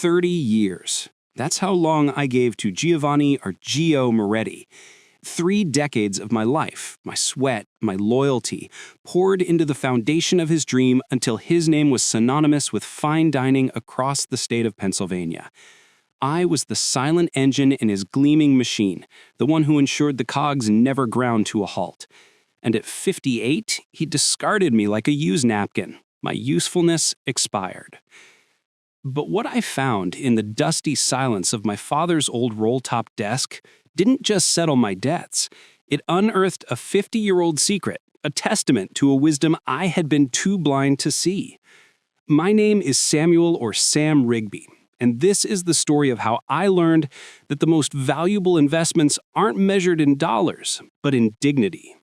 30 years. That's how long I gave to Giovanni or Gio Moretti. 3 decades of my life, my sweat, my loyalty, poured into the foundation of his dream until his name was synonymous with fine dining across the state of Pennsylvania. I was the silent engine in his gleaming machine, the one who ensured the cogs never ground to a halt. And at 58, he discarded me like a used napkin. My usefulness expired. But what I found in the dusty silence of my father's old roll-top desk didn't just settle my debts. It unearthed a 50-year-old secret, a testament to a wisdom I had been too blind to see. My name is Samuel or Sam Rigby, and this is the story of how I learned that the most valuable investments aren't measured in dollars, but in dignity.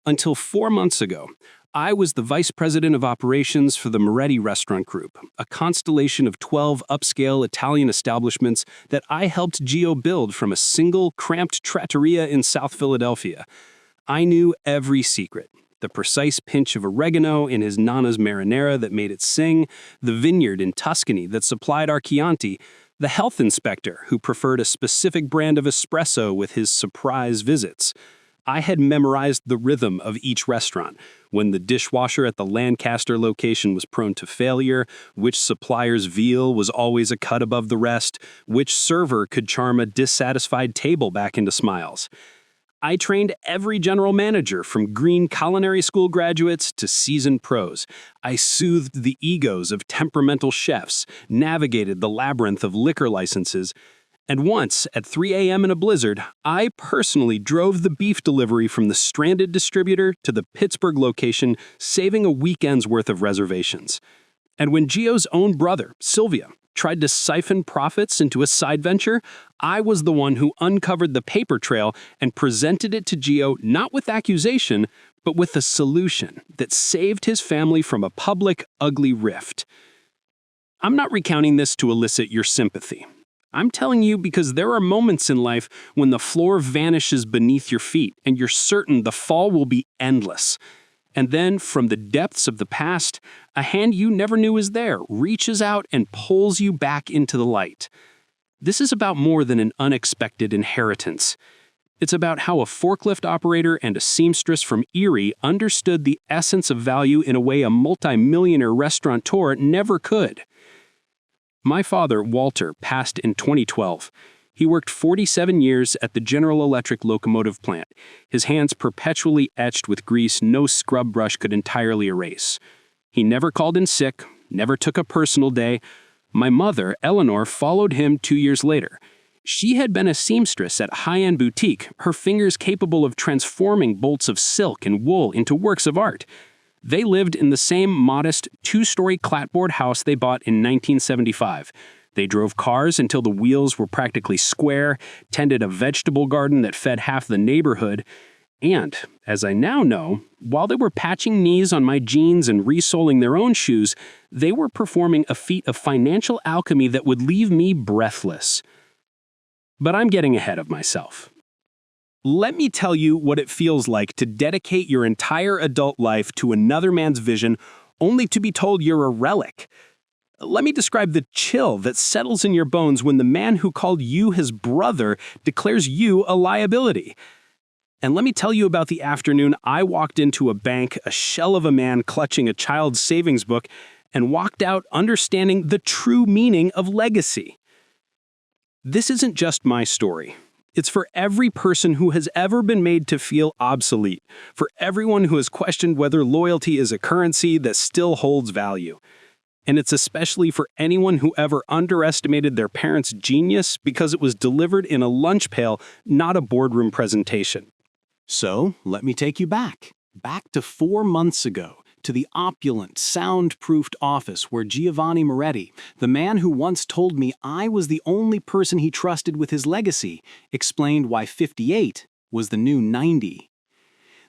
Until 4 months ago, I was the vice president of operations for the Moretti Restaurant Group, a constellation of 12 upscale Italian establishments that I helped Gio build from a single, cramped trattoria in South Philadelphia. I knew every secret. The precise pinch of oregano in his Nana's marinara that made it sing, the vineyard in Tuscany that supplied our Chianti, the health inspector who preferred a specific brand of espresso with his surprise visits. I had memorized the rhythm of each restaurant, when the dishwasher at the Lancaster location was prone to failure, which supplier's veal was always a cut above the rest, which server could charm a dissatisfied table back into smiles. I trained every general manager from green culinary school graduates to seasoned pros. I soothed the egos of temperamental chefs, navigated the labyrinth of liquor licenses, and once, at 3 a.m. in a blizzard, I personally drove the beef delivery from the stranded distributor to the Pittsburgh location, saving a weekend's worth of reservations. And when Gio's own brother, Sylvia, tried to siphon profits into a side venture, I was the one who uncovered the paper trail and presented it to Gio not with accusation, but with a solution that saved his family from a public, ugly rift. I'm not recounting this to elicit your sympathy. I'm telling you because there are moments in life when the floor vanishes beneath your feet and you're certain the fall will be endless. And then, from the depths of the past, a hand you never knew was there reaches out and pulls you back into the light. This is about more than an unexpected inheritance. It's about how a forklift operator and a seamstress from Erie understood the essence of value in a way a multi-millionaire restaurateur never could. My father, Walter, passed in 2012. He worked 47 years at the General Electric locomotive plant, his hands perpetually etched with grease no scrub brush could entirely erase. He never called in sick, never took a personal day. My mother, Eleanor, followed him 2 years later. She had been a seamstress at a high-end boutique, her fingers capable of transforming bolts of silk and wool into works of art. They lived in the same modest 2-story clapboard house they bought in 1975. They drove cars until the wheels were practically square, tended a vegetable garden that fed half the neighborhood, and, as I now know, while they were patching knees on my jeans and resoling their own shoes, they were performing a feat of financial alchemy that would leave me breathless. But I'm getting ahead of myself. Let me tell you what it feels like to dedicate your entire adult life to another man's vision only to be told you're a relic. Let me describe the chill that settles in your bones when the man who called you his brother declares you a liability. And let me tell you about the afternoon I walked into a bank, a shell of a man clutching a child's savings book, and walked out understanding the true meaning of legacy. This isn't just my story. It's for every person who has ever been made to feel obsolete, for everyone who has questioned whether loyalty is a currency that still holds value. And it's especially for anyone who ever underestimated their parents' genius because it was delivered in a lunch pail, not a boardroom presentation. So, let me take you back to 4 months ago, to the opulent, soundproofed office where Giovanni Moretti, the man who once told me I was the only person he trusted with his legacy, explained why 58 was the new 90.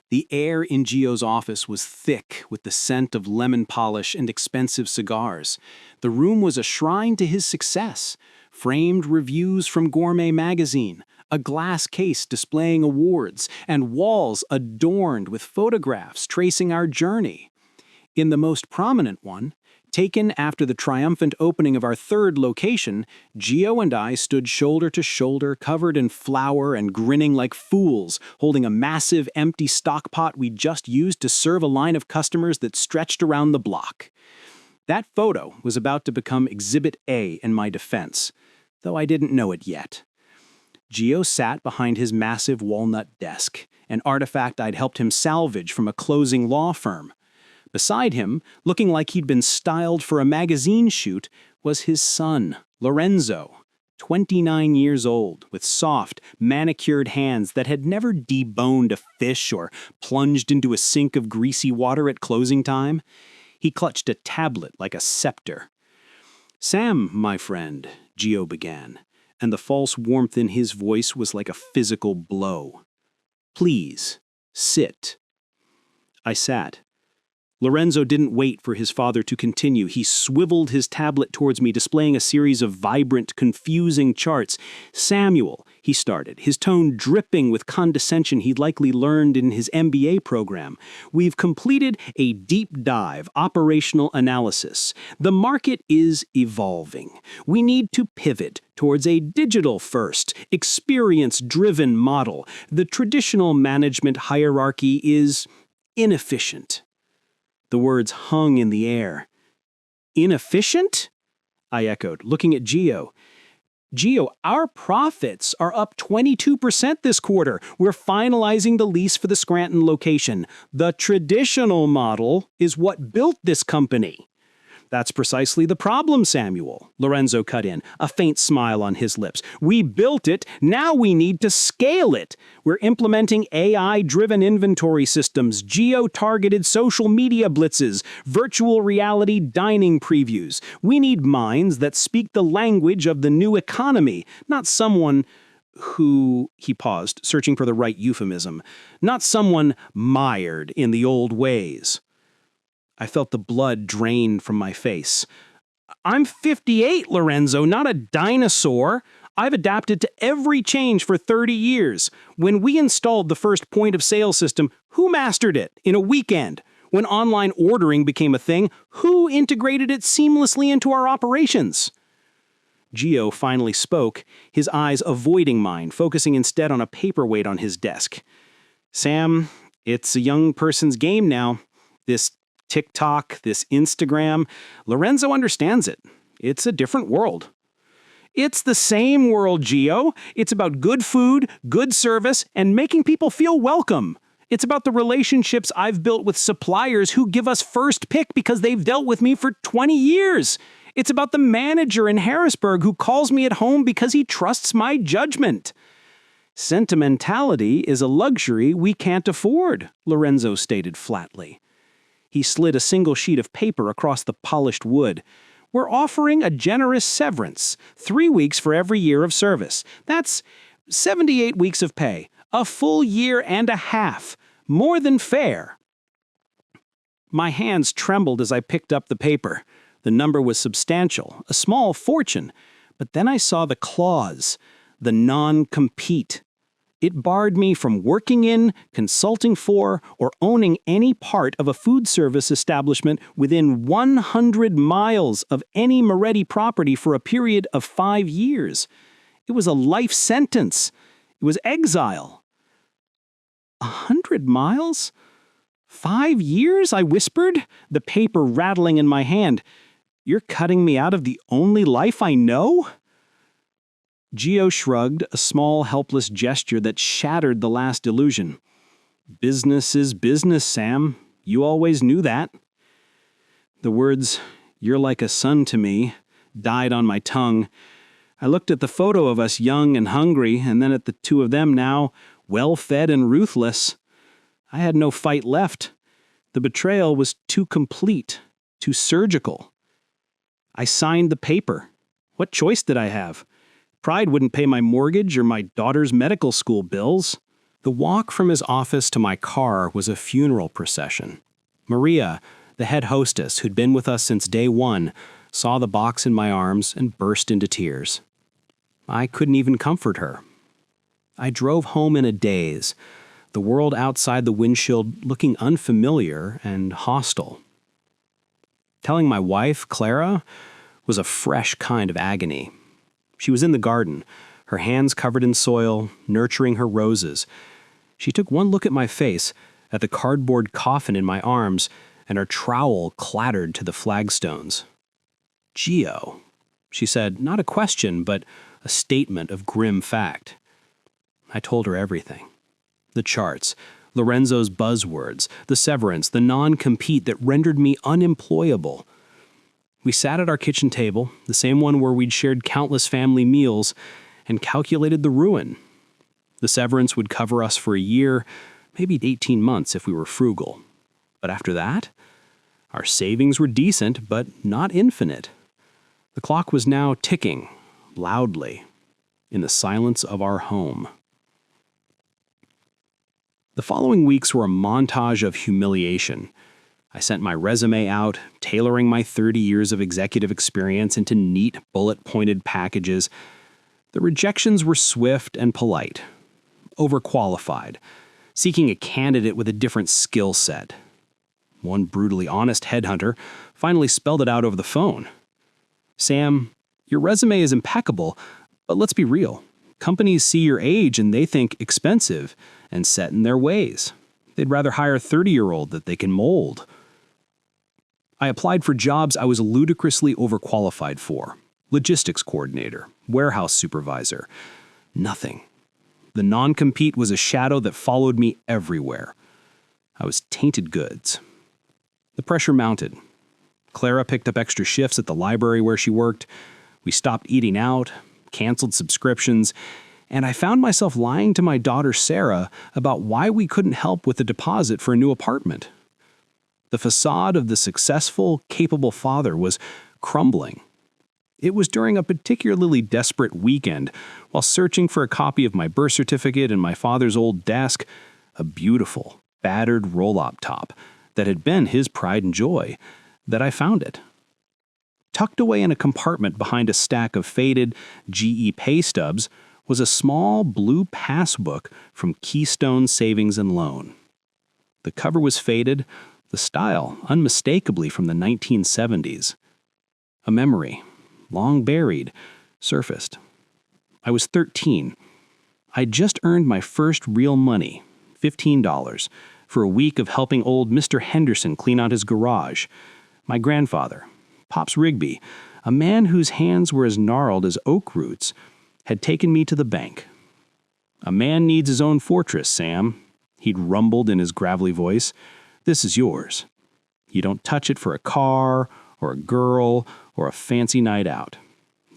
The air in Gio's office was thick with the scent of lemon polish and expensive cigars. The room was a shrine to his success. Framed reviews from Gourmet magazine, a glass case displaying awards, and walls adorned with photographs tracing our journey. In the most prominent one, Taken after the triumphant opening of our third location, Gio and I stood shoulder to shoulder, covered in flour and grinning like fools, holding a massive empty stock pot we'd just used to serve a line of customers that stretched around the block. That photo was about to become Exhibit A in my defense, though I didn't know it yet. Gio sat behind his massive walnut desk, an artifact I'd helped him salvage from a closing law firm. Beside him, looking like he'd been styled for a magazine shoot, was his son, Lorenzo, 29 years old, with soft, manicured hands that had never deboned a fish or plunged into a sink of greasy water at closing time. He clutched a tablet like a scepter. "Sam, my friend," Gio began, and the false warmth in his voice was like a physical blow. "Please, sit." I sat. Lorenzo didn't wait for his father to continue. He swiveled his tablet towards me, displaying a series of vibrant, confusing charts. "Samuel," he started, his tone dripping with condescension he'd likely learned in his MBA program, "we've completed a deep dive operational analysis. The market is evolving. We need to pivot towards a digital-first, experience-driven model. The traditional management hierarchy is inefficient." The words hung in the air. "Inefficient?" I echoed, looking at Gio. "Gio, our profits are up 22% this quarter. We're finalizing the lease for the Scranton location. The traditional model is what built this company." "That's precisely the problem, Samuel," Lorenzo cut in, a faint smile on his lips. "We built it, now we need to scale it. We're implementing AI-driven inventory systems, geo-targeted social media blitzes, virtual reality dining previews. We need minds that speak the language of the new economy, not someone who," he paused, searching for the right euphemism, "not someone mired in the old ways." I felt the blood drain from my face. "I'm 58, Lorenzo, not a dinosaur. I've adapted to every change for 30 years. When we installed the first point-of-sale system, who mastered it in a weekend? When online ordering became a thing, who integrated it seamlessly into our operations?" Gio finally spoke, his eyes avoiding mine, focusing instead on a paperweight on his desk. "Sam, it's a young person's game now. This TikTok, this Instagram, Lorenzo understands it. It's a different world." "It's the same world, Gio. It's about good food, good service, and making people feel welcome. It's about the relationships I've built with suppliers who give us first pick because they've dealt with me for 20 years. It's about the manager in Harrisburg who calls me at home because he trusts my judgment." "Sentimentality is a luxury we can't afford," Lorenzo stated flatly. He slid a single sheet of paper across the polished wood. "We're offering a generous severance, 3 weeks for every year of service. That's 78 weeks of pay, a full year and a half. More than fair." My hands trembled as I picked up the paper. The number was substantial, a small fortune. But then I saw the clause, the non-compete. It barred me from working in, consulting for, or owning any part of a food service establishment within 100 miles of any Moretti property for a period of 5 years. It was a life sentence. It was exile. 100 miles? 5 years? I whispered, the paper rattling in my hand. "You're cutting me out of the only life I know?" Gio shrugged, a small, helpless gesture that shattered the last illusion. "Business is business, Sam. You always knew that." The words, "You're like a son to me," died on my tongue. I looked at the photo of us young and hungry, and then at the two of them now, well-fed and ruthless. I had no fight left. The betrayal was too complete, too surgical. I signed the paper. What choice did I have? Pride wouldn't pay my mortgage or my daughter's medical school bills. The walk from his office to my car was a funeral procession. Maria, the head hostess who'd been with us since day one, saw the box in my arms and burst into tears. I couldn't even comfort her. I drove home in a daze, the world outside the windshield looking unfamiliar and hostile. Telling my wife, Clara, was a fresh kind of agony. She was in the garden, her hands covered in soil, nurturing her roses. She took one look at my face, at the cardboard coffin in my arms, and her trowel clattered to the flagstones. "Gio," she said, not a question, but a statement of grim fact. I told her everything. The charts, Lorenzo's buzzwords, the severance, the non-compete that rendered me unemployable. We sat at our kitchen table, the same one where we'd shared countless family meals, and calculated the ruin. The severance would cover us for a year, maybe 18 months if we were frugal. But after that, our savings were decent, but not infinite. The clock was now ticking, loudly, in the silence of our home. The following weeks were a montage of humiliation. I sent my resume out, tailoring my 30 years of executive experience into neat, bullet-pointed packages. The rejections were swift and polite, overqualified, seeking a candidate with a different skill set. One brutally honest headhunter finally spelled it out over the phone. "Sam, your resume is impeccable, but let's be real. Companies see your age and they think expensive and set in their ways. They'd rather hire a 30-year-old that they can mold." I applied for jobs I was ludicrously overqualified for. Logistics coordinator, warehouse supervisor. Nothing. The non-compete was a shadow that followed me everywhere. I was tainted goods. The pressure mounted. Clara picked up extra shifts at the library where she worked. We stopped eating out, canceled subscriptions, and I found myself lying to my daughter Sarah about why we couldn't help with the deposit for a new apartment. The facade of the successful, capable father was crumbling. It was during a particularly desperate weekend, while searching for a copy of my birth certificate in my father's old desk, a beautiful, battered roll-up top that had been his pride and joy, that I found it. Tucked away in a compartment behind a stack of faded GE pay stubs was a small blue passbook from Keystone Savings and Loan. The cover was faded, the style unmistakably from the 1970s. A memory, long buried, surfaced. I was 13. I'd just earned my first real money, $15, for a week of helping old Mr. Henderson clean out his garage. My grandfather, Pops Rigby, a man whose hands were as gnarled as oak roots, had taken me to the bank. "A man needs his own fortress, Sam," he'd rumbled in his gravelly voice. "This is yours. You don't touch it for a car, or a girl, or a fancy night out.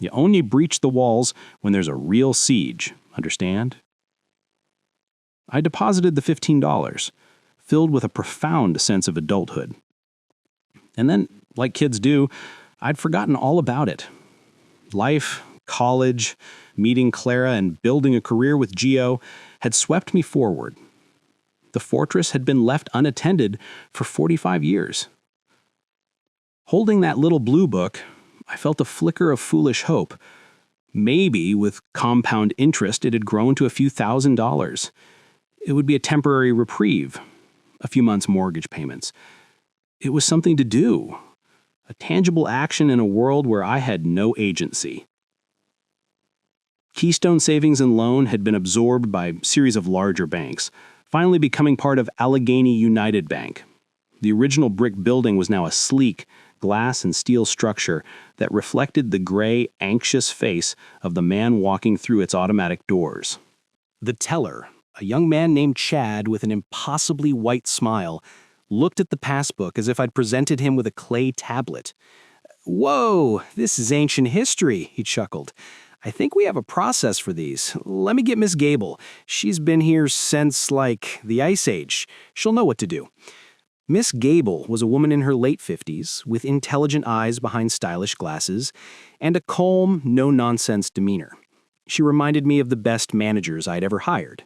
You only breach the walls when there's a real siege, understand?" I deposited the $15, filled with a profound sense of adulthood. And then, like kids do, I'd forgotten all about it. Life, college, meeting Clara, and building a career with Gio had swept me forward. The fortress had been left unattended for 45 years. Holding that little blue book, I felt a flicker of foolish hope. Maybe, with compound interest, it had grown to a few $1,000s. It would be a temporary reprieve, a few months' mortgage payments. It was something to do, a tangible action in a world where I had no agency. Keystone Savings and Loan had been absorbed by a series of larger banks, finally becoming part of Allegheny United Bank. The original brick building was now a sleek, glass and steel structure that reflected the gray, anxious face of the man walking through its automatic doors. The teller, a young man named Chad with an impossibly white smile, looked at the passbook as if I'd presented him with a clay tablet. "Whoa, this is ancient history," he chuckled. "I think we have a process for these. Let me get Miss Gable. She's been here since, the Ice Age. She'll know what to do." Miss Gable was a woman in her late 50s, with intelligent eyes behind stylish glasses, and a calm, no-nonsense demeanor. She reminded me of the best managers I'd ever hired.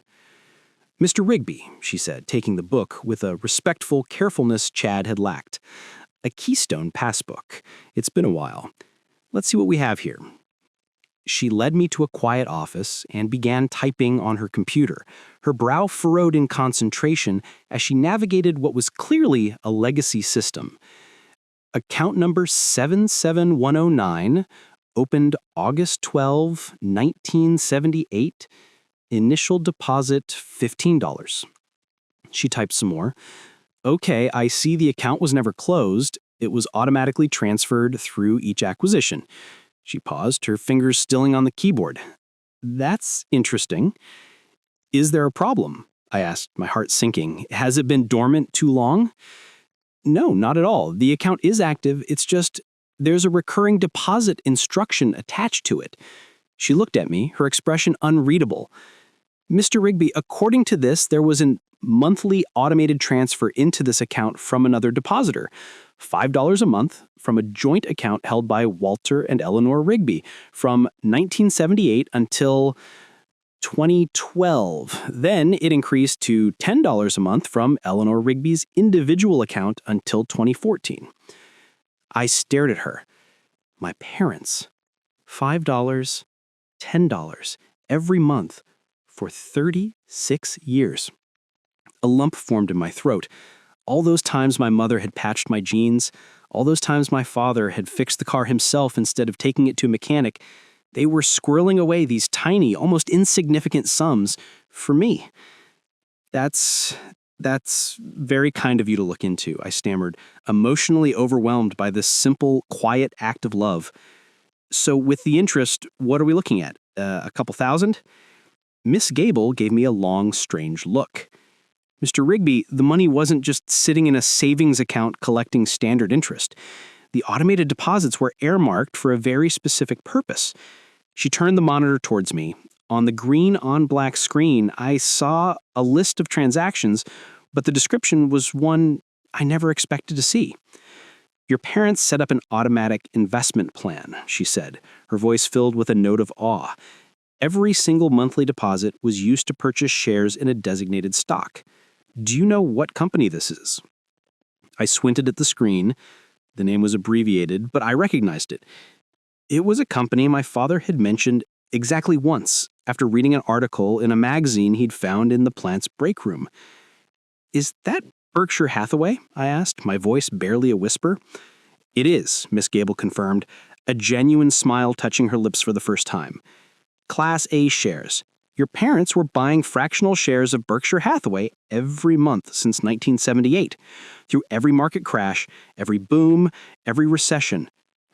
"Mr. Rigby," she said, taking the book with a respectful carefulness Chad had lacked. "A Keystone passbook. It's been a while. Let's see what we have here." She led me to a quiet office and began typing on her computer, her brow furrowed in concentration as she navigated what was clearly a legacy system. Account number 77109, opened August 12, 1978. Initial deposit $15. She typed some more. Okay, I see the account was never closed. It was automatically transferred through each acquisition. She paused, her fingers stilling on the keyboard. That's interesting. Is there a problem? I asked, my heart sinking. Has it been dormant too long? No, not at all. The account is active. It's just there's a recurring deposit instruction attached to it. She looked at me, her expression unreadable. Mr. Rigby, according to this, there was a monthly automated transfer into this account from another depositor, $5 a month from a joint account held by Walter and Eleanor Rigby from 1978 until 2012. Then it increased to $10 a month from Eleanor Rigby's individual account until 2014. I stared at her. My parents. $5, $10 every month for 36 years. A lump formed in my throat. All those times my mother had patched my jeans, all those times my father had fixed the car himself instead of taking it to a mechanic, they were squirreling away these tiny, almost insignificant sums for me. That's very kind of you to look into, I stammered, emotionally overwhelmed by this simple, quiet act of love. So with the interest, what are we looking at? A couple thousand? Miss Gable gave me a long, strange look. Mr. Rigby, the money wasn't just sitting in a savings account collecting standard interest. The automated deposits were earmarked for a very specific purpose. She turned the monitor towards me. On the green on black screen, I saw a list of transactions, but the description was one I never expected to see. Your parents set up an automatic investment plan, she said, her voice filled with a note of awe. Every single monthly deposit was used to purchase shares in a designated stock. Do you know what company this is? I squinted at the screen. The name was abbreviated, but I recognized it. It was a company my father had mentioned exactly once after reading an article in a magazine he'd found in the plant's break room. Is that Berkshire Hathaway? I asked, my voice barely a whisper. It is, Miss Gable confirmed, a genuine smile touching her lips for the first time. Class A shares. Your parents were buying fractional shares of Berkshire Hathaway every month since 1978. Through every market crash, every boom, every recession,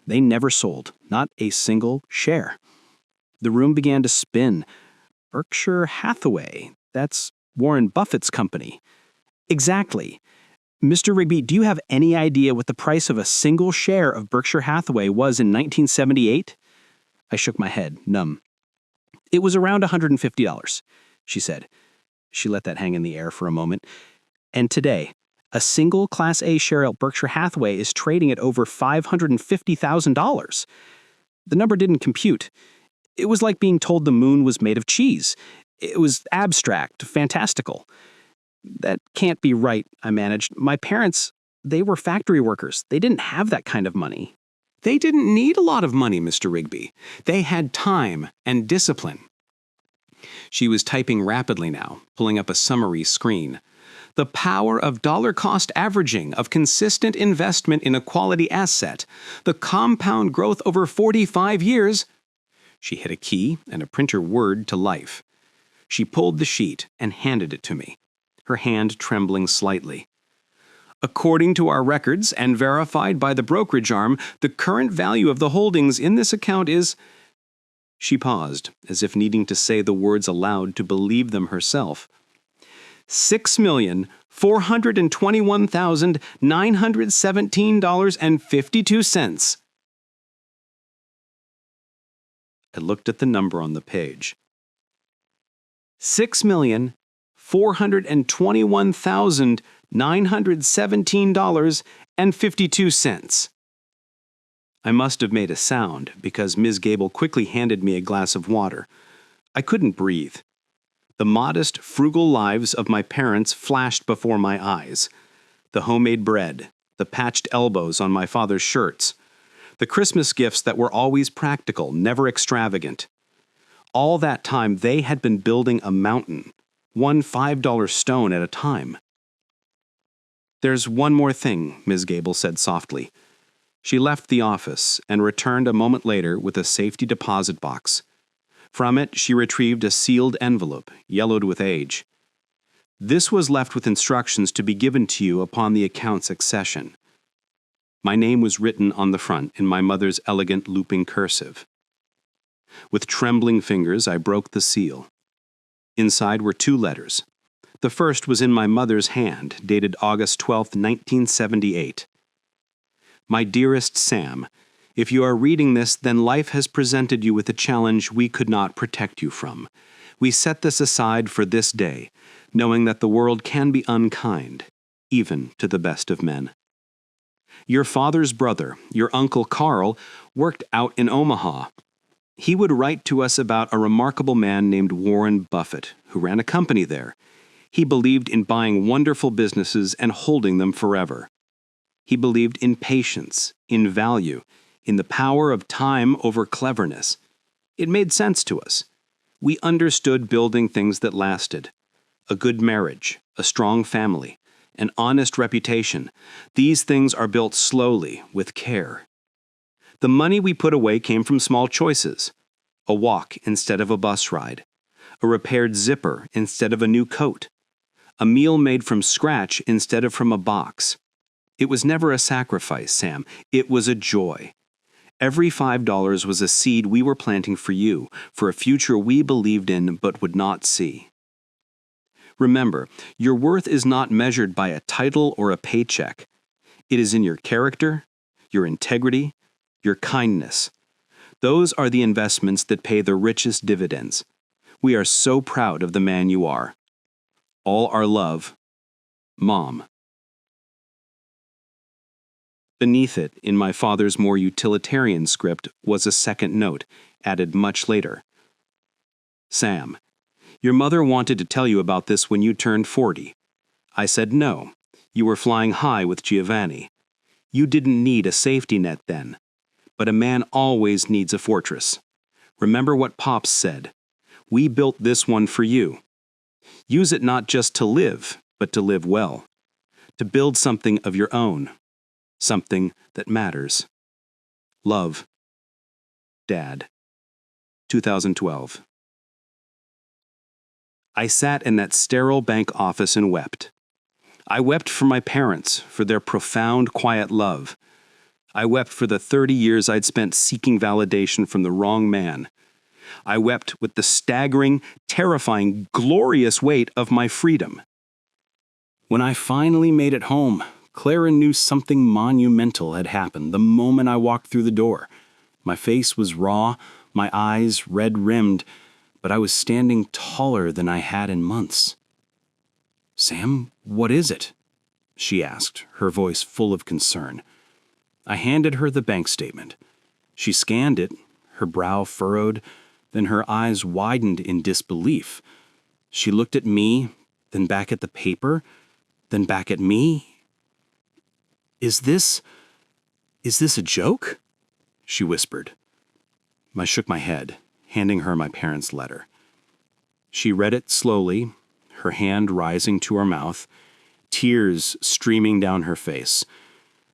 they never sold, not a single share. The room began to spin. Berkshire Hathaway, that's Warren Buffett's company. Exactly. Mr. Rigby, do you have any idea what the price of a single share of Berkshire Hathaway was in 1978? I shook my head, numb. It was around $150, she said. She let that hang in the air for a moment. And today, a single Class A share of Berkshire Hathaway is trading at over $550,000. The number didn't compute. It was like being told the moon was made of cheese. It was abstract, fantastical. That can't be right, I managed. My parents, they were factory workers. They didn't have that kind of money. They didn't need a lot of money, Mr. Rigby. They had time and discipline. She was typing rapidly now, pulling up a summary screen. The power of dollar-cost averaging, of consistent investment in a quality asset, the compound growth over 45 years. She hit a key and a printer whirred to life. She pulled the sheet and handed it to me, her hand trembling slightly. According to our records and verified by the brokerage arm, the current value of the holdings in this account is... She paused, as if needing to say the words aloud to believe them herself. $6,421,917.52. I looked at the number on the page. $6,421,917.52. I must have made a sound because Ms. Gable quickly handed me a glass of water. I couldn't breathe. The modest, frugal lives of my parents flashed before my eyes. The homemade bread, the patched elbows on my father's shirts, the Christmas gifts that were always practical, never extravagant. All that time they had been building a mountain, one $5 stone at a time. There's one more thing, Ms. Gable said softly. She left the office and returned a moment later with a safety deposit box. From it, she retrieved a sealed envelope, yellowed with age. This was left with instructions to be given to you upon the account's accession. My name was written on the front in my mother's elegant looping cursive. With trembling fingers, I broke the seal. Inside were 2 letters. The first was in my mother's hand, dated August 12, 1978. My dearest Sam, if you are reading this, then life has presented you with a challenge we could not protect you from. We set this aside for this day, knowing that the world can be unkind, even to the best of men. Your father's brother, your Uncle Carl, worked out in Omaha. He would write to us about a remarkable man named Warren Buffett, who ran a company there. He believed in buying wonderful businesses and holding them forever. He believed in patience, in value, in the power of time over cleverness. It made sense to us. We understood building things that lasted. A good marriage, a strong family, an honest reputation. These things are built slowly, with care. The money we put away came from small choices. A walk instead of a bus ride. A repaired zipper instead of a new coat. A meal made from scratch instead of from a box. It was never a sacrifice, Sam. It was a joy. Every $5 was a seed we were planting for you, for a future we believed in but would not see. Remember, your worth is not measured by a title or a paycheck. It is in your character, your integrity, your kindness. Those are the investments that pay the richest dividends. We are so proud of the man you are. All our love, Mom. Beneath it, in my father's more utilitarian script, was a second note, added much later. Sam, your mother wanted to tell you about this when you turned 40. I said no. You were flying high with Giovanni. You didn't need a safety net then. But a man always needs a fortress. Remember what Pops said. We built this one for you. Use it not just to live, but to live well. To build something of your own. Something that matters. Love. Dad. 2012. I sat in that sterile bank office and wept. I wept for my parents, for their profound, quiet love. I wept for the 30 years I'd spent seeking validation from the wrong man. I wept with the staggering, terrifying, glorious weight of my freedom. When I finally made it home, Clara knew something monumental had happened the moment I walked through the door. My face was raw, my eyes red-rimmed, but I was standing taller than I had in months. "Sam, what is it?" she asked, her voice full of concern. I handed her the bank statement. She scanned it, her brow furrowed, then her eyes widened in disbelief. She looked at me, then back at the paper, then back at me. Is this a joke?" she whispered. I shook my head, handing her my parents' letter. She read it slowly, her hand rising to her mouth, tears streaming down her face.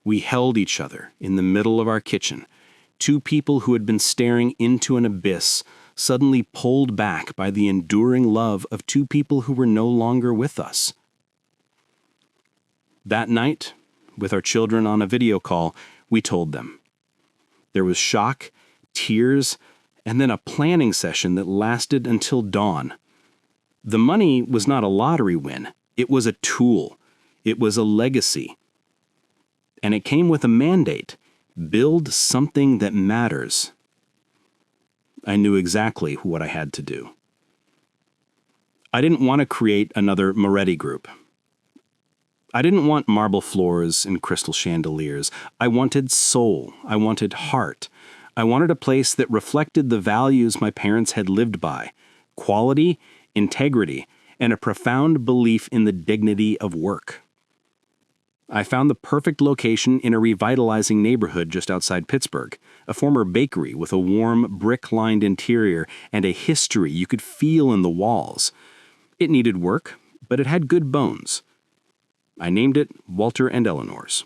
We held each other in the middle of our kitchen, 2 people who had been staring into an abyss, suddenly pulled back by the enduring love of 2 people who were no longer with us. That night, with our children on a video call, we told them. There was shock, tears, and then a planning session that lasted until dawn. The money was not a lottery win. It was a tool. It was a legacy. And it came with a mandate. Build something that matters. I knew exactly what I had to do. I didn't want to create another Moretti group. I didn't want marble floors and crystal chandeliers. I wanted soul. I wanted heart. I wanted a place that reflected the values my parents had lived by: quality, integrity, and a profound belief in the dignity of work. I found the perfect location in a revitalizing neighborhood just outside Pittsburgh, a former bakery with a warm, brick-lined interior and a history you could feel in the walls. It needed work, but it had good bones. I named it Walter and Eleanor's.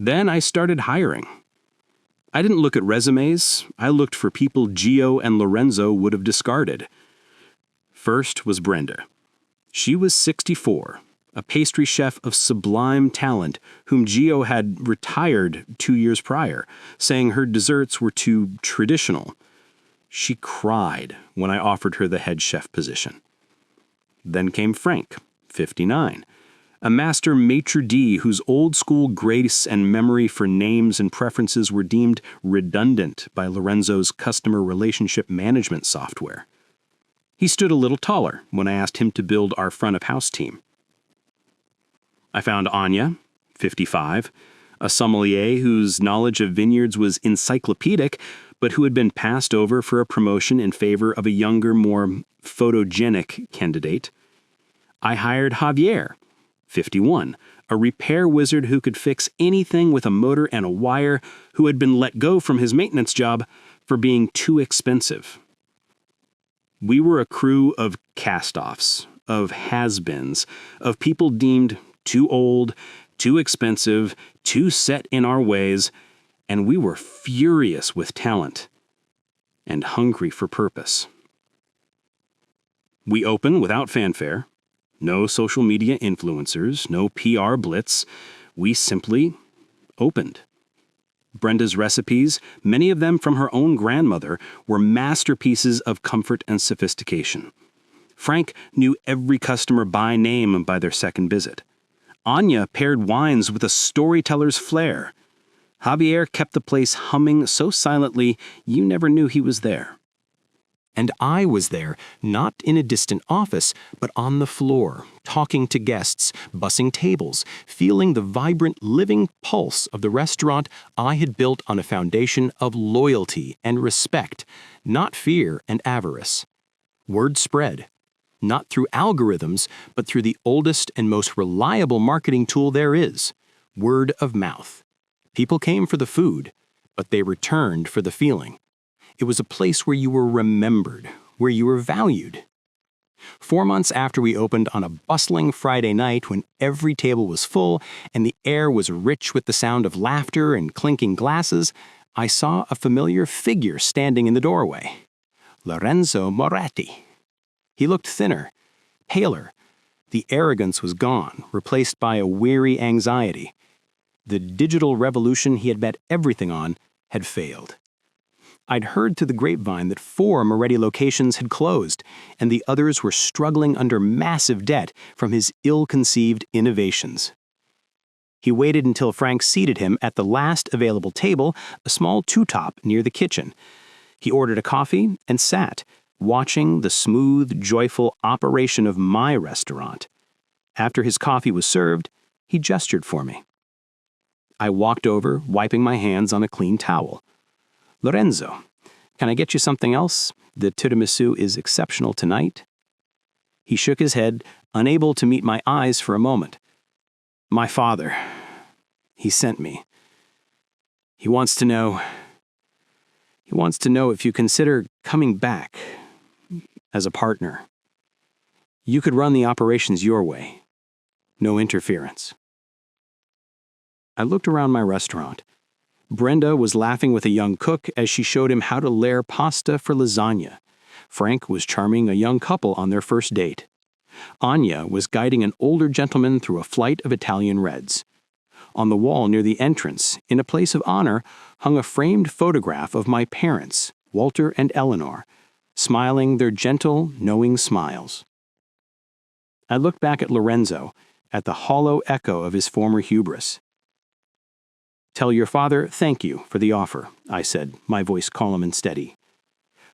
Then I started hiring. I didn't look at resumes. I looked for people Gio and Lorenzo would have discarded. First was Brenda. She was 64, a pastry chef of sublime talent whom Gio had retired 2 years prior, saying her desserts were too traditional. She cried when I offered her the head chef position. Then came Frank, 59, a master maitre d' whose old-school grace and memory for names and preferences were deemed redundant by Lorenzo's customer relationship management software. He stood a little taller when I asked him to build our front-of-house team. I found Anya, 55, a sommelier whose knowledge of vineyards was encyclopedic, but who had been passed over for a promotion in favor of a younger, more photogenic candidate. I hired Javier, 51, a repair wizard who could fix anything with a motor and a wire, who had been let go from his maintenance job for being too expensive. We were a crew of cast-offs, of has-beens, of people deemed too old, too expensive, too set in our ways, and we were furious with talent and hungry for purpose. We opened without fanfare, no social media influencers, no PR blitz. We simply opened. Brenda's recipes, many of them from her own grandmother, were masterpieces of comfort and sophistication. Frank knew every customer by name and by their second visit. Anya paired wines with a storyteller's flair. Javier kept the place humming so silently you never knew he was there. And I was there, not in a distant office, but on the floor, talking to guests, bussing tables, feeling the vibrant, living pulse of the restaurant I had built on a foundation of loyalty and respect, not fear and avarice. Word spread, not through algorithms, but through the oldest and most reliable marketing tool there is, word of mouth. People came for the food, but they returned for the feeling. It was a place where you were remembered, where you were valued. 4 months after we opened on a bustling Friday night when every table was full and the air was rich with the sound of laughter and clinking glasses, I saw a familiar figure standing in the doorway. Lorenzo Moretti. He looked thinner, paler. The arrogance was gone, replaced by a weary anxiety. The digital revolution he had bet everything on had failed. I'd heard through the grapevine that 4 Moretti locations had closed, and the others were struggling under massive debt from his ill-conceived innovations. He waited until Frank seated him at the last available table, a small two-top near the kitchen. He ordered a coffee and sat, watching the smooth, joyful operation of my restaurant. After his coffee was served, he gestured for me. I walked over, wiping my hands on a clean towel. Lorenzo, can I get you something else? The tiramisu is exceptional tonight. He shook his head, unable to meet my eyes for a moment. My father, he sent me. He wants to know if you consider coming back as a partner. You could run the operations your way. No interference. I looked around my restaurant. Brenda was laughing with a young cook as she showed him how to layer pasta for lasagna. Frank was charming a young couple on their first date. Anya was guiding an older gentleman through a flight of Italian reds. On the wall near the entrance, in a place of honor, hung a framed photograph of my parents, Walter and Eleanor, smiling their gentle, knowing smiles. I looked back at Lorenzo, at the hollow echo of his former hubris. Tell your father thank you for the offer, I said, my voice calm and steady.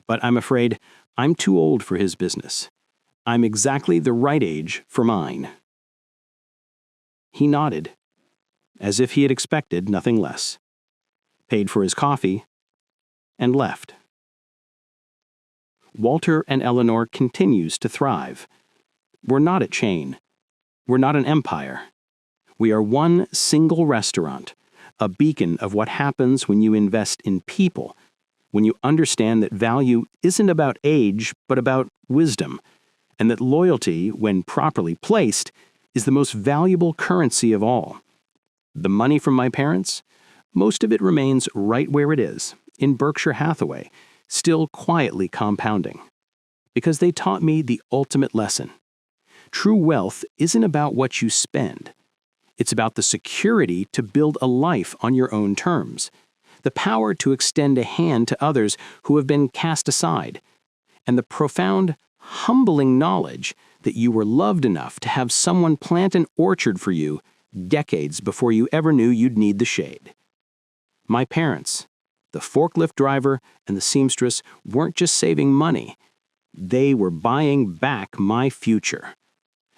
But I'm afraid I'm too old for his business. I'm exactly the right age for mine. He nodded, as if he had expected nothing less, paid for his coffee, and left. Walter and Eleanor continues to thrive. We're not a chain. We're not an empire. We are one single restaurant, a beacon of what happens when you invest in people, when you understand that value isn't about age, but about wisdom, and that loyalty, when properly placed, is the most valuable currency of all. The money from my parents? Most of it remains right where it is, in Berkshire Hathaway, still quietly compounding. Because they taught me the ultimate lesson. True wealth isn't about what you spend. It's about the security to build a life on your own terms, the power to extend a hand to others who have been cast aside, and the profound, humbling knowledge that you were loved enough to have someone plant an orchard for you decades before you ever knew you'd need the shade. My parents, the forklift driver and the seamstress, weren't just saving money. They were buying back my future.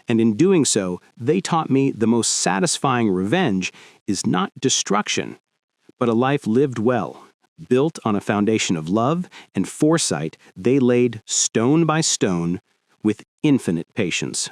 And in doing so, they taught me the most satisfying revenge is not destruction, but a life lived well, built on a foundation of love and foresight they laid stone by stone with infinite patience.